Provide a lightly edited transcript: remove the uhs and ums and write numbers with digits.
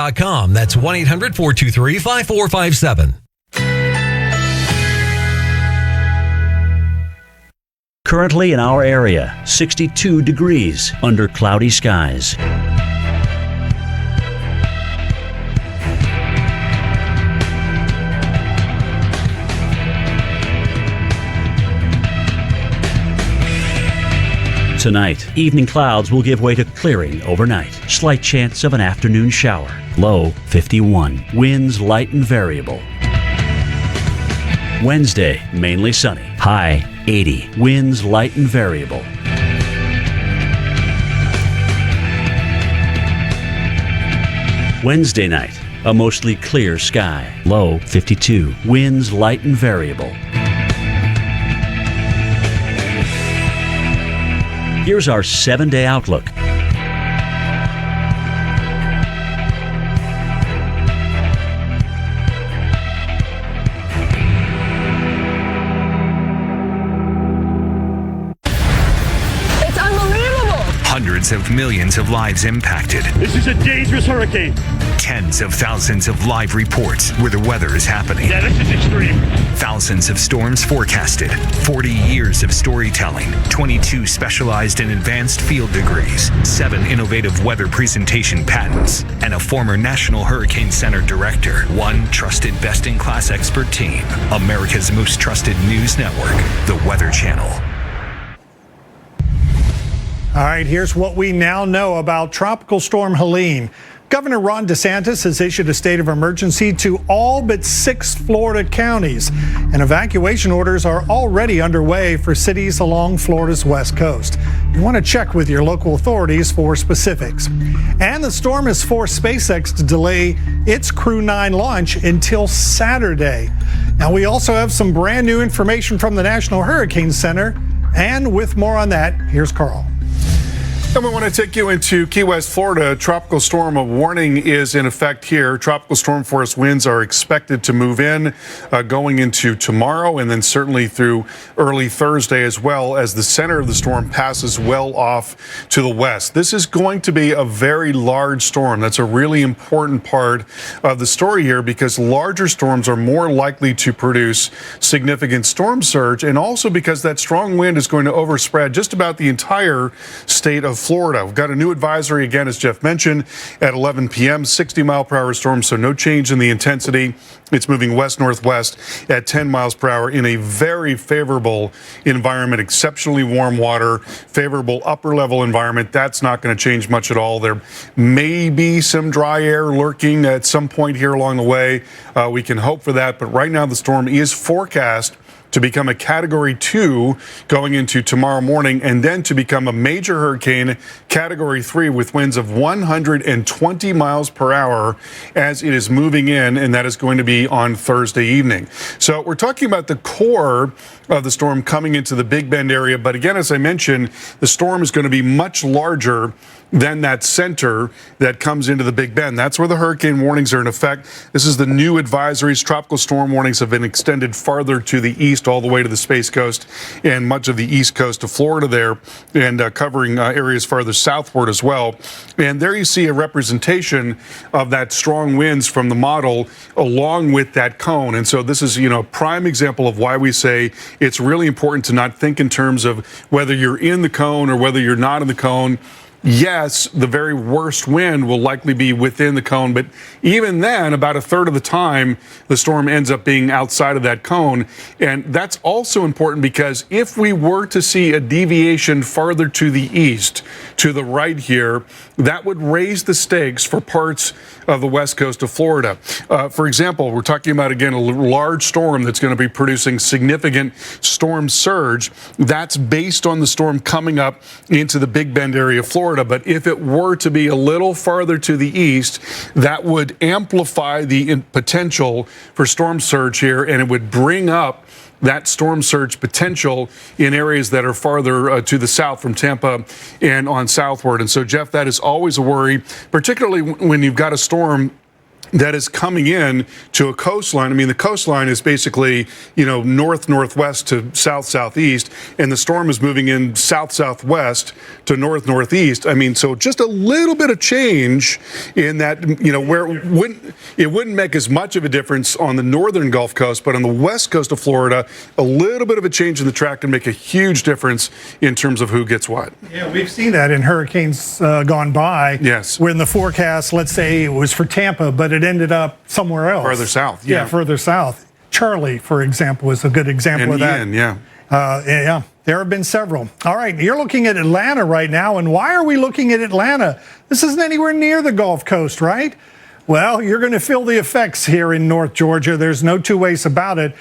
8's.com. That's 1-800-423-5457. Currently in our area, 62 degrees under cloudy skies. Tonight, evening clouds will give way to clearing overnight. Slight chance of an afternoon shower. Low 51. Winds light and variable. Wednesday, mainly sunny. High 80. Winds light and variable. Wednesday night, a mostly clear sky. Low 52. Winds light and variable. Here's our 7-day outlook. It's unbelievable! Hundreds of millions of lives impacted. This is a dangerous hurricane. Tens of thousands of live reports where the weather is happening. Yeah, this is extreme. Thousands of storms forecasted. 40 years of storytelling. 22 specialized and advanced field degrees. 7 innovative weather presentation patents. And a former National Hurricane Center director. One trusted best-in-class expert team. America's most trusted news network. The Weather Channel. All right, here's what we now know about Tropical Storm Helene. Governor Ron DeSantis has issued a state of emergency to all but 6 Florida counties, and evacuation orders are already underway for cities along Florida's west coast. You want to check with your local authorities for specifics. And the storm has forced SpaceX to delay its Crew 9 launch until Saturday. Now, we also have some brand new information from the National Hurricane Center, and with more on that, here's Carl. And we want to take you into Key West, Florida. Tropical storm warning is in effect here. Tropical storm force winds are expected to move in going into tomorrow and then certainly through early Thursday as well as the center of the storm passes well off to the west. This is going to be a very large storm. That's a really important part of the story here because larger storms are more likely to produce significant storm surge, and also because that strong wind is going to overspread just about the entire state of Florida. We've got a new advisory again, as Jeff mentioned, at 11 p.m. 60-mile-per-hour storm, so no change in the intensity. It's moving west-northwest at 10 miles per hour in a very favorable environment, exceptionally warm water, favorable upper-level environment. That's not going to change much at all. There may be some dry air lurking at some point here along the way. We can hope for that, but right now the storm is forecast to become a Category 2 going into tomorrow morning, and then to become a major hurricane, Category 3, with winds of 120 miles per hour as it is moving in, and that is going to be on Thursday evening. So we're talking about the core of the storm coming into the Big Bend area, but again, as I mentioned, the storm is going to be much larger than that center that comes into the Big Bend. That's where the hurricane warnings are in effect. This is the new advisories. Tropical storm warnings have been extended farther to the east, all the way to the Space Coast and much of the east coast of Florida there, and covering areas farther southward as well. And there you see a representation of that strong winds from the model along with that cone. And so this is, a prime example of why we say it's really important to not think in terms of whether you're in the cone or whether you're not in the cone. Yes, the very worst wind will likely be within the cone, but even then, about a third of the time, the storm ends up being outside of that cone. And that's also important because if we were to see a deviation farther to the east, to the right here, that would raise the stakes for parts of the west coast of Florida. For example, we're talking about, again, a large storm that's going to be producing significant storm surge. That's based on the storm coming up into the Big Bend area of Florida. But if it were to be a little farther to the east, that would amplify the potential for storm surge here, and it would bring up that storm surge potential in areas that are farther to the south from Tampa and on southward. And so, Jeff, that is always a worry, particularly when you've got a storm that is coming in to a coastline. I mean, the coastline is basically, north-northwest to south-southeast, and the storm is moving in south-southwest to north-northeast. I mean, so just a little bit of change in that, where it wouldn't make as much of a difference on the northern Gulf Coast, but on the west coast of Florida, a little bit of a change in the track can make a huge difference in terms of who gets what. Yeah, we've seen that in hurricanes gone by. Yes. Where in the forecast, let's say it was for Tampa, but it ended up somewhere else. Further south. Yeah, further south. Charlie, for example, was a good example of that. Ian, yeah. Yeah, there have been several. All right, you're looking at Atlanta right now, and why are we looking at Atlanta? This isn't anywhere near the Gulf Coast, right? Well, you're going to feel the effects here in North Georgia. There's no two ways about it.